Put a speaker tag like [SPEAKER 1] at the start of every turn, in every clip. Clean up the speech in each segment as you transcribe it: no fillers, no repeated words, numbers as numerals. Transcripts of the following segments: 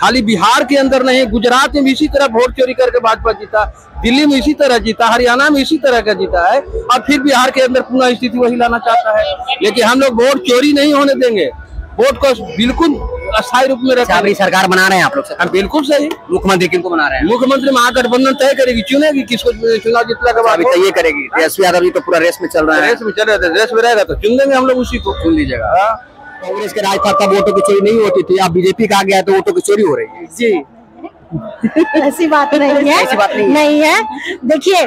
[SPEAKER 1] खाली बिहार के अंदर नहीं, गुजरात में भी इसी तरह वोट चोरी करके भाजपा जीता, दिल्ली में इसी तरह जीता, हरियाणा में इसी तरह का जीता है, और फिर बिहार के अंदर पुनः स्थिति वही लाना चाहता है। लेकिन हम लोग वोट चोरी नहीं होने देंगे, वोट को बिल्कुल अस्थायी रूप में रखेंगे।
[SPEAKER 2] सरकार बना रहे हैं आप लोग?
[SPEAKER 1] हम बिल्कुल सही।
[SPEAKER 2] मुख्यमंत्री किनको बना रहे हैं?
[SPEAKER 1] मुख्यमंत्री महागठबंधन तय करेगी, चुनेगी किसको चुनाव जीतने के बाद
[SPEAKER 2] तय करेगी। तेजस्वी यादव जी तो पूरा रेस में चल रहा है।
[SPEAKER 1] रेस में चल रहे थे, रेस में रहेगा तो चुन लेंगे हम लोग, उसी को चुन लीजिएगा।
[SPEAKER 2] कांग्रेस के राज था तब वोटों की चोरी नहीं होती थी, अब बीजेपी का आ गया है तो वोटों की चोरी हो रही है।
[SPEAKER 1] जी
[SPEAKER 3] ऐसी बात नहीं है,
[SPEAKER 2] ऐसी बात
[SPEAKER 3] नहीं है। देखिए,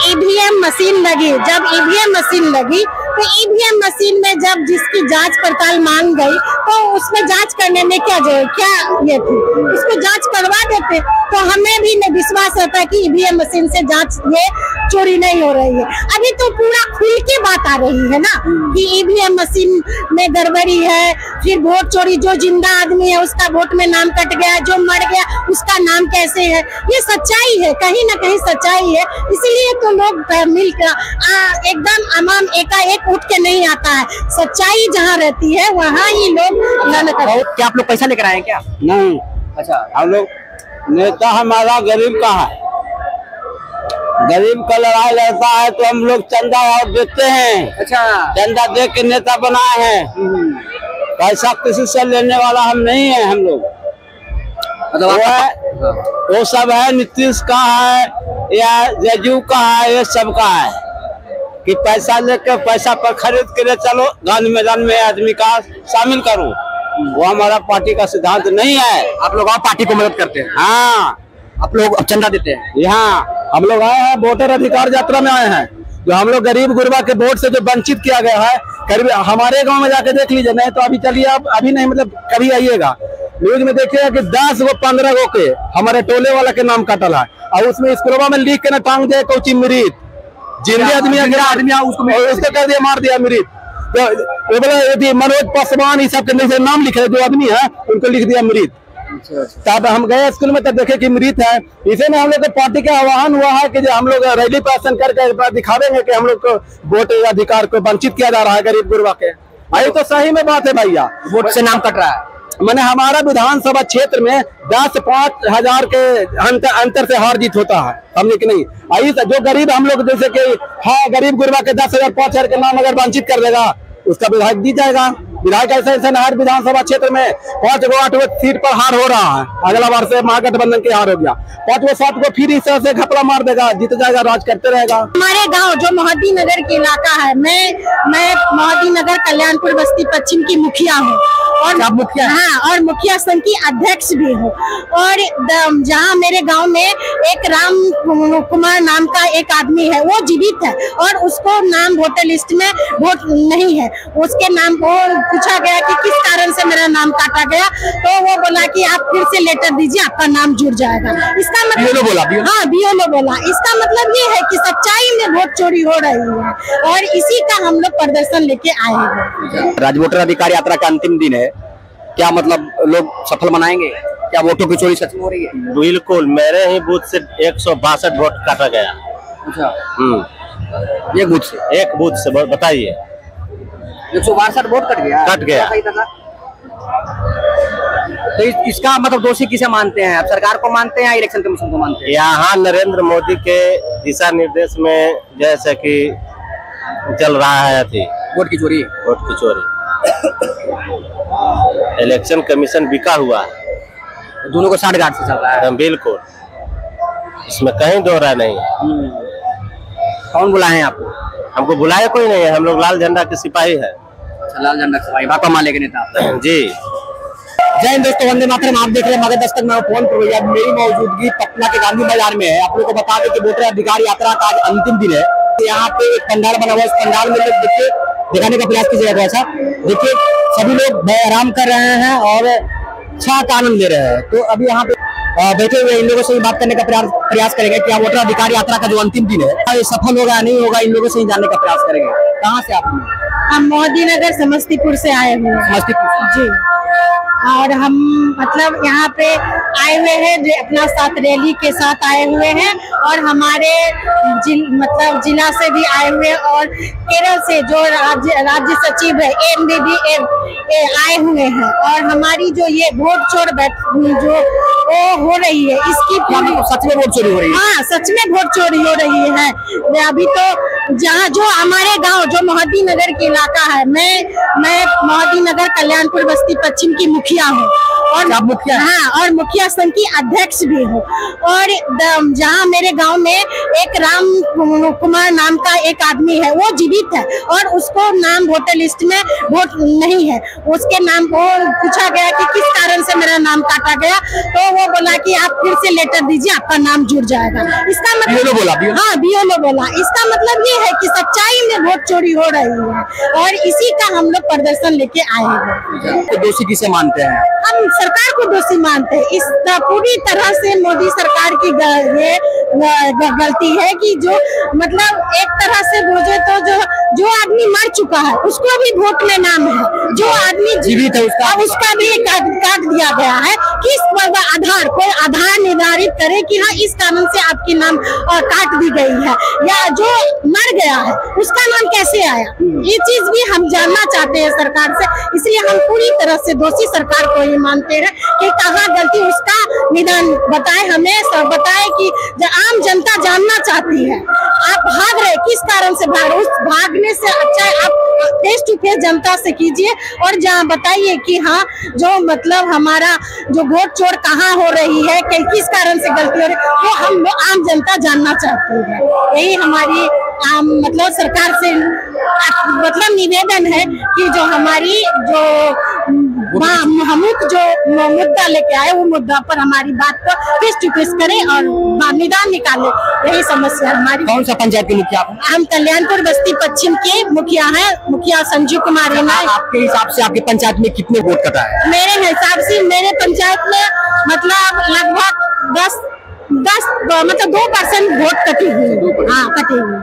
[SPEAKER 3] ईवीएम मशीन लगी, जब ईवीएम मशीन लगी तो ईवीएम मशीन में जब जिसकी जांच पड़ताल मांग गई तो उसमें जांच करने में क्या ये थी, उसमें जांच करवा देते तो हमें भी विश्वास होता है कि ईवीएम मशीन से जांच ये चोरी नहीं हो रही है। अभी तो पूरा खुल के बात आ रही है ना कि ईवीएम मशीन में गड़बड़ी है, फिर वोट चोरी, जो जिंदा आदमी है उसका वोट में नाम कट गया, जो मर गया उसका नाम कैसे है, ये सच्चाई है, कहीं ना कहीं सच्चाई है। इसलिए तो लोग मिलकर एकदम अमाम एकाएक उठ के नहीं आता है, सच्चाई जहाँ रहती है वहाँ ही लोग
[SPEAKER 2] क्या आप लोग पैसा लेकर आए हैं क्या?
[SPEAKER 1] नहीं।
[SPEAKER 2] अच्छा,
[SPEAKER 1] हम लोग नेता हमारा गरीब का है, गरीब का लड़ाई लड़ता है तो हम लोग चंदा और देते हैं।
[SPEAKER 2] अच्छा,
[SPEAKER 1] चंदा दे के नेता बनाए हैं, पैसा किसी से लेने वाला हम नहीं है। हम लोग वो सब है, नीतीश का है या जदयू का है, ये सब का है कि पैसा लेकर पैसा पर खरीद के ले चलो, गांधी मैदान में आदमी का शामिल करो, वो हमारा पार्टी का सिद्धांत नहीं है।
[SPEAKER 2] आप लोग और पार्टी को मदद करते हैं?
[SPEAKER 1] हाँ,
[SPEAKER 2] आप लोग अब चंदा देते हैं?
[SPEAKER 1] यहाँ हम लोग आए हैं, वोटर अधिकार यात्रा में आए हैं, जो हम लोग गरीब गुरबा के वोट से जो वंचित किया गया है, करीब हमारे गांव में जाके देख लीजिए, नहीं तो अभी चलिए, आप अभी नहीं मतलब कभी आइएगा, न्यूज में देखिएगा कि 10 गो 15 गो के हमारे टोले वाला के नाम कटल है, और उसमें स्कूलों में लिख के न टांग दिया कोची मृत, जिंदे आदमी उसको कर दिया, मार दिया मृत। तो बोला यदि मनोज पासवान ये सब के नाम लिखे जो आदमी है उनको लिख दिया मृत। तब हम गए स्कूल में तब देखे कि मृत है। इसे में हम लोग पार्टी का आह्वान हुआ है कि हम लोग रैली प्रदर्शन करके दिखावेंगे कि हम लोग को वोट अधिकार को वंचित किया जा रहा है गरीब गुरबा के। आई तो सही में बात है भैया,
[SPEAKER 2] वोट से नाम कट रहा है।
[SPEAKER 1] मैंने हमारा विधानसभा क्षेत्र में 10-5 हजार के अंतर से हार जीत होता है, हमने कि नहीं। आई जो गरीब हम लोग जैसे कि हाँ गरीब गुरबा के 10,000 5,000 के नाम अगर वंचित कर देगा उसका विधायक दी जाएगा। विधायक ऐसे हर विधानसभा क्षेत्र में 5 गो 8 गो सीट पर हार हो रहा है, अगला बार से महागठबंधन के हार हो गया, 5 गो 7 गो फिर इस तरह से घपला मार देगा, जीत जाएगा, राज करते रहेगा।
[SPEAKER 3] हमारे गांव जो मोहद्दी नगर के इलाका है, मैं मोहद्दी नगर कल्याणपुर बस्ती पश्चिम की मुखिया हूँ और
[SPEAKER 2] मुखिया?
[SPEAKER 3] हाँ, और मुखिया संघ की अध्यक्ष भी हूँ। और जहाँ मेरे गांव में एक राम कुमार नाम का एक आदमी है, वो जीवित है और उसको नाम वोटर लिस्ट में वोट नहीं है, उसके नाम को पूछा गया कि किस कारण से मेरा नाम काटा गया, तो वो बोला कि आप फिर से लेटर दीजिए, आपका नाम जुड़ जाएगा। इसका मतलब हाँ, बीओलो बोला। इसका मतलब ये है कि सच्चाई में वोट चोरी हो रही है और इसी का हम लोग प्रदर्शन लेके आए हैं।
[SPEAKER 2] राज्य वोटर अधिकार यात्रा का अंतिम दिन है, क्या मतलब लोग सफल मनाएंगे? क्या वोटों की चोरी सच में हो रही है?
[SPEAKER 4] बिल्कुल, मेरे ही बूथ से 162 वोट काटा गया।
[SPEAKER 2] अच्छा, एक बूथ से
[SPEAKER 4] बताइए।
[SPEAKER 2] 162 वोट कट गया?
[SPEAKER 4] कट गया।
[SPEAKER 2] तो इसका मतलब दोषी किसे मानते हैं आप? सरकार को मानते हैं या इलेक्शन कमीशन को मानते हैं?
[SPEAKER 4] यहाँ नरेंद्र मोदी के दिशा निर्देश में जैसे कि चल रहा है
[SPEAKER 2] वोट की चोरी।
[SPEAKER 4] इलेक्शन कमीशन बिका हुआ है,
[SPEAKER 2] दोनों को साठगांठ से चल रहा है।
[SPEAKER 4] बिल्कुल, इसमें कहीं दो राय नहीं।
[SPEAKER 2] कौन बुलाए हैं आपको?
[SPEAKER 4] हमको बुलाया कोई नहीं है, हम लोग लाल झंडा के सिपाही है।
[SPEAKER 2] अच्छा, लाल झंडा के सिपाही, भाकपा माले के नेता
[SPEAKER 4] जी।
[SPEAKER 2] जय हिंद दोस्तों, वंदे मातरम। आप देख रहे हैं मगध दस्तक में फोन पर भैया, मेरी मौजूदगी पटना के गांधी मैदान में है। आप लोगों को बता दें कि वोटर अधिकार यात्रा का आज अंतिम दिन है। यहाँ पे एक पंडाल बना हुआ है, इस पंडाल में लोग देखिए दिखाने का प्रयास कीजिएगा। ऐसा देखिए सभी लोग आराम कर रहे हैं और छा का आनंद ले रहे हैं। तो अभी यहाँ पे बैठे हुए इन लोगों से बात करने का प्रयास करेंगे कि वोटर अधिकार यात्रा का जो अंतिम दिन है ये सफल होगा नहीं होगा, इन लोगों से ही जानने का प्रयास करेंगे। कहाँ से आप?
[SPEAKER 3] हम मोहद्दी नगर समस्तीपुर से आए हुए हैं।
[SPEAKER 2] समस्तीपुर
[SPEAKER 3] जी। और हम मतलब यहाँ पे आए हुए हैं, जो अपना साथ रैली के साथ आए हुए हैं, और हमारे मतलब जिला से भी आए हुए हैं, और केरल से जो राज्य सचिव है AMBB आए हुए हैं। और हमारी जो ये वोट चोर जो वो हो रही है, इसकी
[SPEAKER 2] सच में वोट चोरी हो रही है।
[SPEAKER 3] हाँ, सच में वोट चोरी हो रही है। अभी तो जहाँ जो हमारे गांव जो मोहद्दी नगर के इलाका है, मैं मोहद्दी नगर कल्याणपुर बस्ती पश्चिम की मुखिया हूँ, और
[SPEAKER 2] मुखिया?
[SPEAKER 3] हाँ, और मुखिया संघ की अध्यक्ष भी हूँ। और जहाँ मेरे गांव में एक राम कुमार नाम का एक आदमी है, वो जीवित है, और उसको नाम वोटर लिस्ट में वोट नहीं है। उसके नाम को पूछा गया कि किस कारण से मेरा नाम काटा गया, तो वो बोला कि आप फिर से लेटर दीजिए, आपका नाम जुड़ जाएगा। इसका मतलब BLO बोला। इसका मतलब ये है कि सच्चाई में वोट चोरी हो रही है, और इसी का हम लोग प्रदर्शन लेके आए हैं।
[SPEAKER 2] तो दोषी किसे मानते हैं?
[SPEAKER 3] हम सरकार को दोषी मानते हैं। इस पूरी तरह से मोदी सरकार की ये गलती है कि जो मतलब एक तरह से बोझे तो जो आदमी मर चुका है उसको भी वोट में नाम है, जो आदमी जीवित है उसका भी काट दिया गया है। किस आधार, कोई आधार निर्धारित करे कि हाँ इस कानून से आपकी नाम काट दी गई है, या जो मर गया है उसका नाम कैसे आया, ये चीज भी हम जानना चाहते हैं सरकार से। इसलिए हम पूरी तरह से दोषी सरकार को ही मानते हैं कि कहाँ गलती, उसका निदान बताए, हमें सब बताए कि आम जनता जानना चाहती है आप भाग रहे किस कारण से भाग रहे। उस भागने से अच्छा आप फेस टू फेस जनता से कीजिए, और जहाँ बताइए कि हाँ जो मतलब हमारा जो वोट चोर कहाँ हो रही है, किस कारण से गलती हो रही है, वो हम आम जनता जानना चाहती है। यही हमारी मतलब सरकार से मतलब निवेदन है कि जो हमारी जो मुद्दा लेके आए, वो मुद्दा पर हमारी बात को फेस टू फेस करे और निदान निकाले। यही समस्या हमारी।
[SPEAKER 2] कौन सा पंचायत के मुखिया?
[SPEAKER 3] हम कल्याणपुर बस्ती पश्चिम के मुखिया हैं, मुखिया संजीव कुमार है।
[SPEAKER 2] आपके हिसाब से आपकी पंचायत में कितने वोट कटा है?
[SPEAKER 3] मेरे हिसाब से मेरे पंचायत में मतलब लगभग 10 मतलब 2% वोट कटी हुई। हाँ, कटी हुई।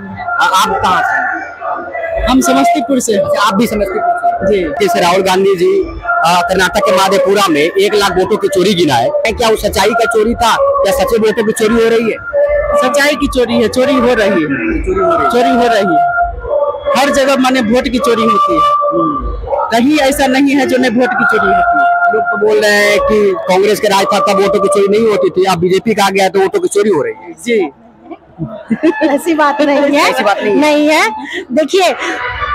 [SPEAKER 2] आप कहाँ से?
[SPEAKER 3] हम समस्तीपुर से।
[SPEAKER 2] आप भी समस्तीपुर से? जी। जैसे राहुल गांधी जी कर्नाटक के माधेपुरा में 1 लाख वोटों की चोरी गिनाए, क्या वो सच्चाई का चोरी था या सच्चे वोटों की चोरी हो रही है?
[SPEAKER 1] सच्चाई की चोरी है, चोरी हो रही है। हर जगह माने वोट की चोरी होती है, कहीं ऐसा नहीं है जो नहीं वोट की चोरी होती है।
[SPEAKER 2] लोग तो बोल रहे हैं कि कांग्रेस के राज था तब वोटों की चोरी नहीं होती थी, अब बीजेपी का आ गया तो वोटों की चोरी हो रही है।
[SPEAKER 1] जी,
[SPEAKER 3] ऐसी बात नहीं है।
[SPEAKER 2] ऐसी बात
[SPEAKER 3] नहीं है। देखिए,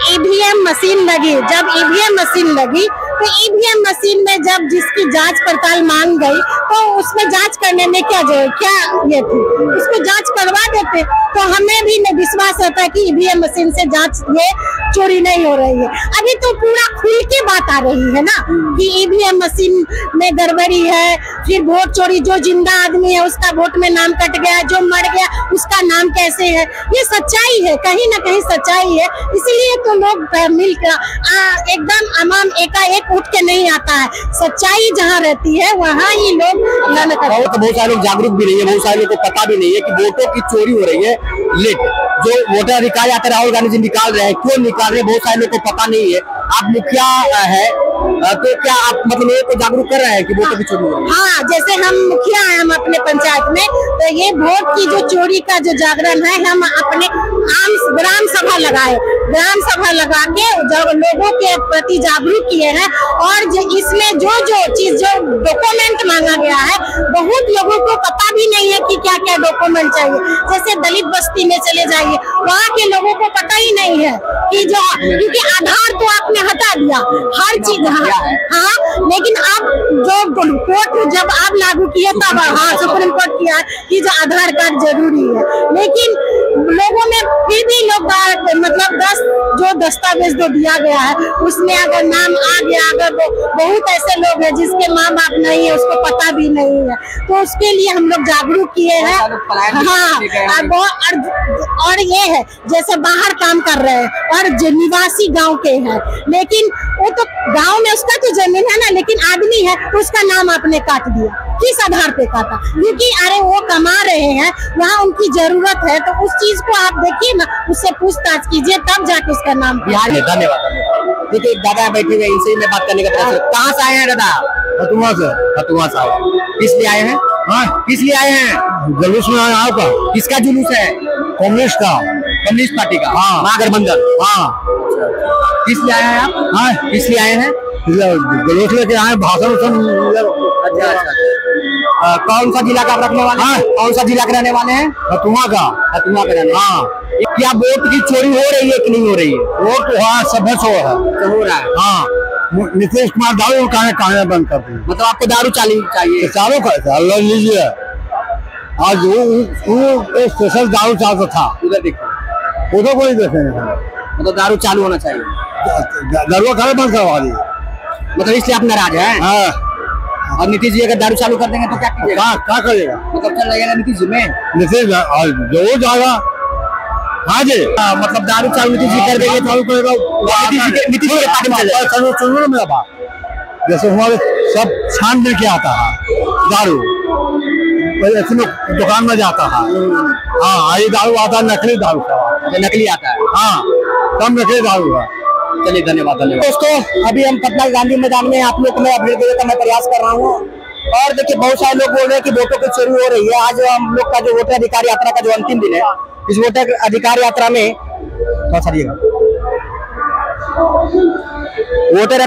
[SPEAKER 3] EVM मशीन लगी, जब EVM मशीन लगी तो EVM मशीन में जब जिसकी जांच पड़ताल मांग गई तो उसमें जांच करने में क्या ये थी, उसमें जांच करवा देते तो हमें भी विश्वास रहता है कि EVM मशीन से जांच ये चोरी नहीं हो रही है। अभी तो पूरा खुल के बात आ रही है ना कि EVM मशीन में गड़बड़ी है, फिर वोट चोरी, जो जिंदा आदमी है उसका वोट में नाम कट गया, जो मर गया उसका नाम कैसे है। ये सच्चाई है, कहीं ना कहीं सच्चाई है। इसीलिए तो लोग मिलकर एकदम अमाम एकाएक उठ के नहीं आता है। सच्चाई जहाँ रहती है वहाँ ही लोग
[SPEAKER 2] बहुत सारे लोग जागरूक भी नहीं है, बहुत सारे लोग को पता भी नहीं है कि वोटों की चोरी हो रही है। जो वोटर अधिकार यात्रा राहुल गांधी जी निकाल रहे हैं, क्यों निकाल रहे हैं, बहुत सारे लोग को पता नहीं है। आप मुखिया है तो क्या आप मतलब ये तो जागरूक कर रहे हैं कि वोटों की चोरी हो रही है?
[SPEAKER 3] हाँ, जैसे हम मुखिया हैं, हम अपने पंचायत में, तो ये वोट की जो चोरी का जो जागरण है, हम अपने ग्राम सभा लगाए, ग्राम सभा लगा के जब लोगों के प्रति जागरूक किए हैं। और इसमें जो चीज जो डॉक्यूमेंट मांगा गया है, बहुत लोगों को पता भी नहीं है कि क्या क्या डॉक्यूमेंट चाहिए। जैसे दलित बस्ती में चले जाइए, वहाँ के लोगों को पता ही नहीं है कि क्योंकि आधार तो आपने हटा दिया हर चीज। हाँ, लेकिन अब जो कोर्ट जब आप लागू किए तब सुप्रीम कोर्ट किया कि जो आधार कार्ड जरूरी है, लेकिन लोगों में फिर भी लोग मतलब 10 जो दस्तावेज जो दिया गया है उसमें अगर नाम आ गया, अगर बहुत ऐसे लोग हैं जिसके माँ बाप नहीं है, उसको पता भी नहीं है, तो उसके लिए हम लोग जागरूक किए हैं। हाँ, और ये है जैसे बाहर काम कर रहे हैं और निवासी गांव के हैं, लेकिन वो तो गांव में उसका तो जमीन है ना, लेकिन आदमी है तो उसका नाम आपने काट दिया। किस आधार पे काटा? क्योंकि अरे वो कमा रहे हैं, वहाँ उनकी जरूरत है, तो उस चीज को आप देखिए ना, उससे पूछताछ कीजिए तब जाके उसका नाम।
[SPEAKER 2] धन्यवाद। देखिए दादा बैठे हुए, इनसे मैं बात करने का प्रयास। कहाँ से आए हैं दादा?
[SPEAKER 1] खतुआ से
[SPEAKER 2] आए हैं। किस लिए आए हैं?
[SPEAKER 1] हाँ,
[SPEAKER 2] किस लिए आए हैं?
[SPEAKER 1] जुलूस में आए आपका?
[SPEAKER 2] किसका जुलूस है?
[SPEAKER 1] कम्युनिस्ट का,
[SPEAKER 2] कम्युनिस्ट पार्टी का।
[SPEAKER 1] हाँ।
[SPEAKER 2] महागठबंधन।
[SPEAKER 1] हाँ।
[SPEAKER 2] किस लिए आए हैं आप?
[SPEAKER 1] हाँ,
[SPEAKER 2] किस लिए आए हैं?
[SPEAKER 1] जुलूस लेके आए, भाषण।
[SPEAKER 2] अच्छा। कौन सा जिला का आप रखने वाले हैं? कौन सा जिला के रहने वाले हैं?
[SPEAKER 1] खतुआ का।
[SPEAKER 2] खतुआ के रहने।
[SPEAKER 1] हाँ।
[SPEAKER 2] क्या वोट की चोरी हो रही है कि नहीं हो रही है?
[SPEAKER 1] वोट हाँ सब हो है।
[SPEAKER 2] हो रहा है।
[SPEAKER 1] हाँ, नीतीश कुमार दारू कहां बंद कर दिए।
[SPEAKER 2] मतलब आपको दारू चाहिए?
[SPEAKER 1] चारों का अल्लाह लीजिए। आज वो स्पेशल दारू चाहता था,
[SPEAKER 2] उधर देखो,
[SPEAKER 1] उधर कोई देखेंगे।
[SPEAKER 2] मतलब दारू चालू होना चाहिए।
[SPEAKER 1] दारू कहां बंद करवा दिए?
[SPEAKER 2] मतलब इसलिए आप नाराज हैं?
[SPEAKER 1] हाँ।
[SPEAKER 2] और नीतीश जी अगर दारू चालू कर देंगे तो क्या कीजिएगा?
[SPEAKER 1] क्या करेगा?
[SPEAKER 2] मतलब चल जाएगा नीतीश जी में?
[SPEAKER 1] नीतीश जरूर जाएगा। हाँ जी।
[SPEAKER 2] मतलब दारू चालू नीतीश जी कर देंगे
[SPEAKER 1] चालू करेगा।
[SPEAKER 2] नीतीश जी के पार्टी में चले जाएगा।
[SPEAKER 1] सुनो मेरा बात, जैसे हमारे सब छान मिल के आता है दारू, ऐसे दुकान में जाता है। हाँ, ये दारू आता है नकली दारू का।
[SPEAKER 2] नकली आता है?
[SPEAKER 1] हाँ, कम नकली दारू है।
[SPEAKER 2] चलिए, धन्यवाद। दोस्तों, अभी हम पटना के गांधी मैदान में आप लोग को मैं अपडेट देने का मैं प्रयास कर रहा हूँ। और देखिए, बहुत सारे लोग बोल रहे हैं कि वोटों की चोरी हो रही है। आज हम लोग का जो वोटर अधिकार यात्रा का जो अंतिम दिन है, इस वोटर अधिकार यात्रा में वोटर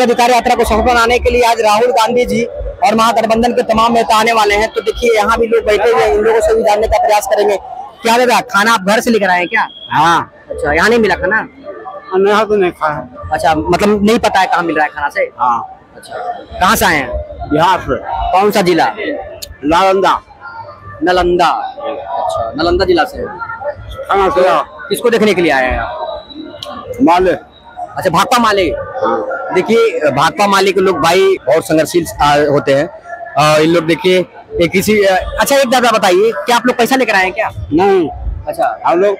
[SPEAKER 2] अधिकार यात्रा को सफल बनाने के लिए आज राहुल गांधी जी और महागठबंधन के तमाम नेता आने वाले हैं। तो देखिए, यहाँ भी लोग बैठे हुए हैं, इन लोगों से भी जानने का प्रयास करेंगे। क्या दादा, खाना आप घर से लेकर आए हैं क्या?
[SPEAKER 1] हाँ।
[SPEAKER 2] अच्छा, यहाँ नहीं मिला खाना?
[SPEAKER 1] यहाँ तो नहीं खाया।
[SPEAKER 2] अच्छा, मतलब नहीं पता है कहाँ मिल रहा है खाना से?
[SPEAKER 1] हाँ।
[SPEAKER 2] अच्छा, कहाँ से आए हैं?
[SPEAKER 1] बिहार से।
[SPEAKER 2] कौन सा जिला?
[SPEAKER 1] नालंदा।
[SPEAKER 2] नालंदा। अच्छा, नालंदा जिला से।
[SPEAKER 1] खाना से
[SPEAKER 2] किसको देखने के लिए आए हैं आप?
[SPEAKER 1] माले।
[SPEAKER 2] अच्छा, भाकपा माले। देखिए, भाकपा माले के लोग भाई बहुत संघर्षशील होते हैं। इन लोग देखिए अच्छा, एक दादा बताइए, क्या आप लोग पैसा लेकर आए हैं क्या?
[SPEAKER 1] नहीं।
[SPEAKER 2] अच्छा,
[SPEAKER 1] हम लोग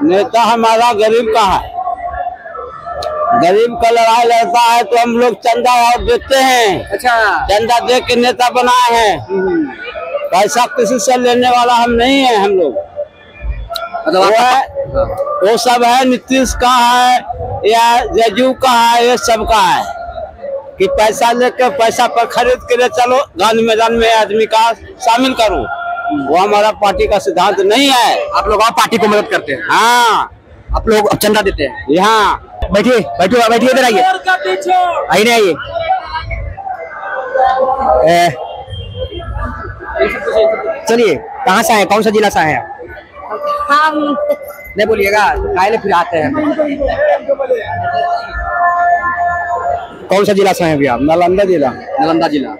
[SPEAKER 1] नेता हमारा गरीब का है, गरीब का लड़ाई लड़ता है तो हम लोग चंदा और देते हैं।
[SPEAKER 2] अच्छा,
[SPEAKER 1] चंदा दे के नेता बनाए हैं। पैसा किसी से लेने वाला हम नहीं है। हम लोग वो सब है, नीतीश का है या जदयू का है, ये सब का है कि पैसा लेके पैसा पर खरीद के ले चलो, गांधी मैदान में आदमी का शामिल करो। वो हमारा पार्टी का सिद्धांत नहीं है।
[SPEAKER 2] आप लोग और पार्टी को मदद करते हैं?
[SPEAKER 1] हाँ,
[SPEAKER 2] आप लोग चंदा देते हैं?
[SPEAKER 1] यहाँ
[SPEAKER 2] बैठिए, इधर आइए, आइए। चलिए, कहाँ से आए, कौन सा जिला से आए हैं?
[SPEAKER 3] हम
[SPEAKER 2] नहीं बोलिएगा, काहे फिर आते हैं। कौन सा जिला से हैं अभी आप?
[SPEAKER 1] नालंदा जिला।
[SPEAKER 2] नालंदा जिला,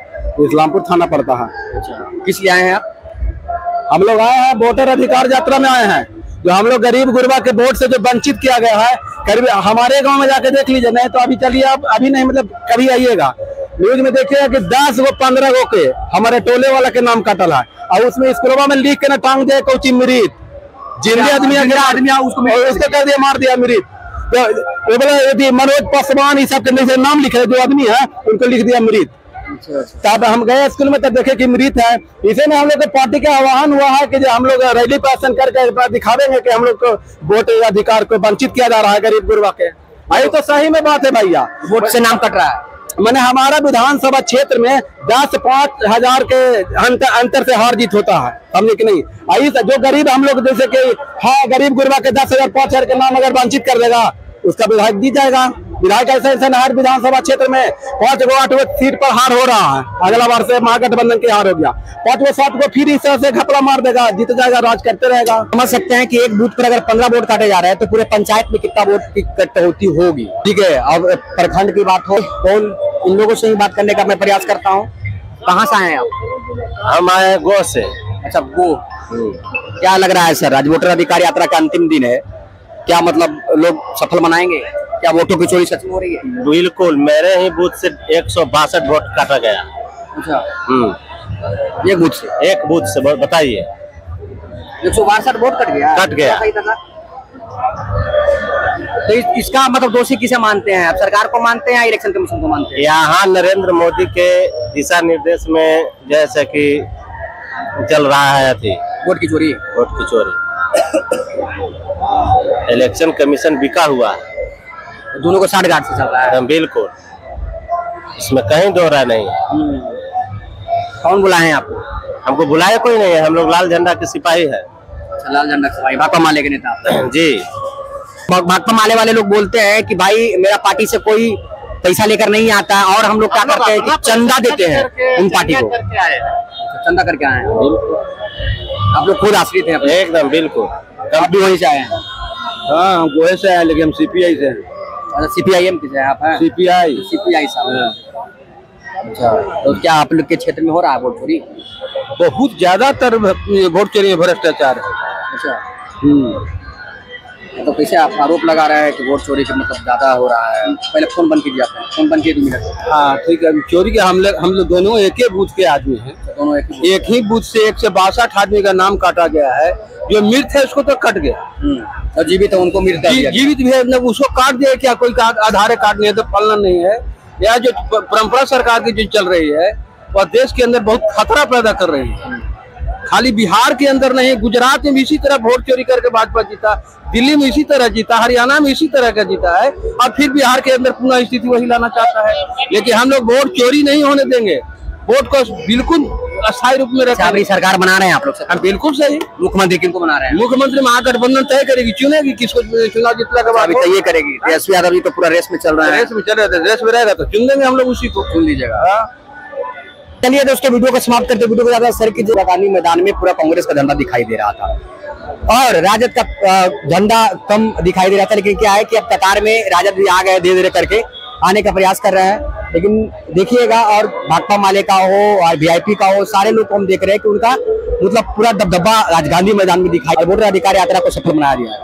[SPEAKER 1] इस्लामपुर थाना पड़ता है।
[SPEAKER 2] अच्छा, किस लिए आए हैं आप?
[SPEAKER 1] हम लोग आए हैं वोटर अधिकार यात्रा में आए हैं। जो हम लोग गरीब गुरबा के वोट से जो वंचित किया गया है, करीब हमारे गांव में जाके देख लीजिए। नहीं तो अभी चलिए, आप अभी नहीं मतलब कभी आइएगा, न्यूज में देखिएगा कि 10 गो 15 गो के हमारे टोले वाला के नाम कटल है। और उसमें स्कूलों में लिख के ना टांग दिया कोची मृत, जिंदे आदमी उसको कर दिया, मार दिया मृत। तो बोले मनोज पासवान, इस सब के नाम लिखे जो आदमी है उनको लिख दिया मृत। तब हम गए स्कूल में, तब देखे कि मृत है। इसे में हम लोग के पार्टी का आह्वान हुआ है कि जो हम लोग रैली प्रदर्शन करके दिखावेंगे कि हम लोग को वोट अधिकार को वंचित किया जा रहा है गरीब गुरबा के। यही तो सही में बात है भैया,
[SPEAKER 2] वोट से नाम कट रहा है।
[SPEAKER 1] मैंने हमारा विधानसभा क्षेत्र में 10-5 हजार के अंतर से हार जीत होता है, समझे कि नहीं। आई जो गरीब हम लोग जैसे कि हाँ गरीब गुरबा के 10,000 5,000 के नाम अगर वंचित कर देगा, उसका विधायक जीत जाएगा। विधायक ऐसे हर विधानसभा क्षेत्र में 5 गो 8 गो सीट पर हार हो रहा है। अगला बार से महागठबंधन के हार हो गया, 5 गो 7 गो फिर इस तरह से घपला मार देगा, जीत जाएगा, राज करते रहेगा।
[SPEAKER 2] समझ सकते हैं कि एक बूथ पर अगर 15 वोट काटे जा रहे हैं तो पूरे पंचायत में कितना वोट की कटौती होगी। ठीक है, अब प्रखंड की बात हो, कौन इन लोगों से ही बात करने का मैं प्रयास करता हूँ। कहाँ से आए आप?
[SPEAKER 4] हम आए गो से।
[SPEAKER 2] अच्छा, गो। क्या लग रहा है सर, आज वोटर अधिकार यात्रा का अंतिम दिन है, क्या मतलब लोग सफल मनाएंगे? क्या वोटों की चोरी सच में हो रही है?
[SPEAKER 4] बिल्कुल, मेरे ही बूथ से 162 वोट काटा गया।
[SPEAKER 2] अच्छा, एक बूथ से?
[SPEAKER 4] एक बूथ से, बताइए।
[SPEAKER 2] 162 वोट कट गया?
[SPEAKER 4] कट गया।
[SPEAKER 2] तो इसका मतलब दोषी किसे मानते हैं आप? सरकार को मानते हैं या इलेक्शन कमीशन को मानते हैं?
[SPEAKER 4] यहाँ नरेंद्र मोदी के दिशा निर्देश में जैसे कि चल रहा है अथी
[SPEAKER 2] वोट की चोरी। इलेक्शन
[SPEAKER 4] कमीशन बिका हुआ है,
[SPEAKER 2] दोनों को साठ गांठ से चल रहा है।
[SPEAKER 4] बिल्कुल। इसमें कहीं दो राय नहीं है।
[SPEAKER 2] कौन बुलाए हैं आपको?
[SPEAKER 4] हमको बुलाया कोई नहीं है, हम लोग लाल झंडा के सिपाही है।
[SPEAKER 2] अच्छा, लाल झंडा सिपाही, भाकपा माले के नेता आप?
[SPEAKER 4] जी।
[SPEAKER 2] भाकपा माले वाले लोग बोलते हैं कि भाई मेरा पार्टी से कोई पैसा लेकर नहीं आता है और हम लोग क्या करते हैं कि चंदा देते हैं उन पार्टी को। चंदा करके आए हैं आप लोग? खुद आश्रित हैं अपने?
[SPEAKER 4] एकदम बिल्कुल।
[SPEAKER 2] आप भी वहीं से आए हैं?
[SPEAKER 1] हाँ, हम गोहे से आए, लेकिन हम सीपीआई से हैं।
[SPEAKER 2] अच्छा, सीपीआईएम से आप हैं? सीपीआई साहब। अच्छा, तो क्या आप लोग के क्षेत्र में हो रहा है वोट चोरी?
[SPEAKER 1] बहुत ज्यादातर वोट चोरी में भ्रष्टाचार है।
[SPEAKER 2] अच्छा, तो कैसे आप आरोप लगा रहे हैं कि वोट चोरी का मतलब ज्यादा हो रहा है? पहले फोन बंद कीजिए, आपने फोन बंद किए 2 मिनट।
[SPEAKER 1] हाँ ठीक है, चोरी के हम लोग दोनों एक ही बूथ के आदमी हैं।
[SPEAKER 2] दोनों
[SPEAKER 1] एक ही बूथ से 162 आदमी का नाम काटा गया है। जो मृत है उसको तो कट गया,
[SPEAKER 2] और जीवित है उनको मृत दिया।
[SPEAKER 1] जीवित भी है, मतलब उसको काट दिया। क्या कोई आधार कार्ड नहीं है तो फलना नहीं है। यह जो परंपरा सरकार की जो चल रही है वह देश के अंदर बहुत खतरा पैदा कर रही है। खाली बिहार के अंदर नहीं, गुजरात में भी इसी तरह वोट चोरी करके भाजपा जीता, दिल्ली में इसी तरह जीता, हरियाणा में इसी तरह का जीता है, और फिर बिहार के अंदर पुनः स्थिति वही लाना चाहता है। लेकिन हम लोग वोट चोरी नहीं होने देंगे, वोट को बिल्कुल अस्थायी रूप में
[SPEAKER 2] रखेंगे। सरकार बना रहे हैं आप लोग?
[SPEAKER 1] हम बिल्कुल सही।
[SPEAKER 2] मुख्यमंत्री किनको बना रहे हैं?
[SPEAKER 1] मुख्यमंत्री महागठबंधन तय करेगी, चुनेगी किसको, चुनाव जीतने के बाद
[SPEAKER 2] तय करेगी। तेजस्वी यादव जी तो पूरा रेस में चल रहा है।
[SPEAKER 1] रेस में चल रहे थे, रेस में रहेगा तो चुन देंगे हम लोग, उसी को चुन लीजिएगा।
[SPEAKER 2] चलिए दोस्तों, वीडियो को समाप्त करते। वीडियो को ज्यादा सर की गांधी मैदान में पूरा कांग्रेस का झंडा दिखाई दे रहा था और राजद का झंडा कम दिखाई दे रहा था। लेकिन क्या है कि अब कतार में राजद भी आ गए, धीरे धीरे करके आने का प्रयास कर रहे हैं। लेकिन देखिएगा, और भाकपा माले का हो और वीआईपी का हो, सारे लोग को हम देख रहे हैं कि उनका मतलब पूरा दबदबा गांधी मैदान में दिखाई। वोटर अधिकार यात्रा को सफल बनाया गया है।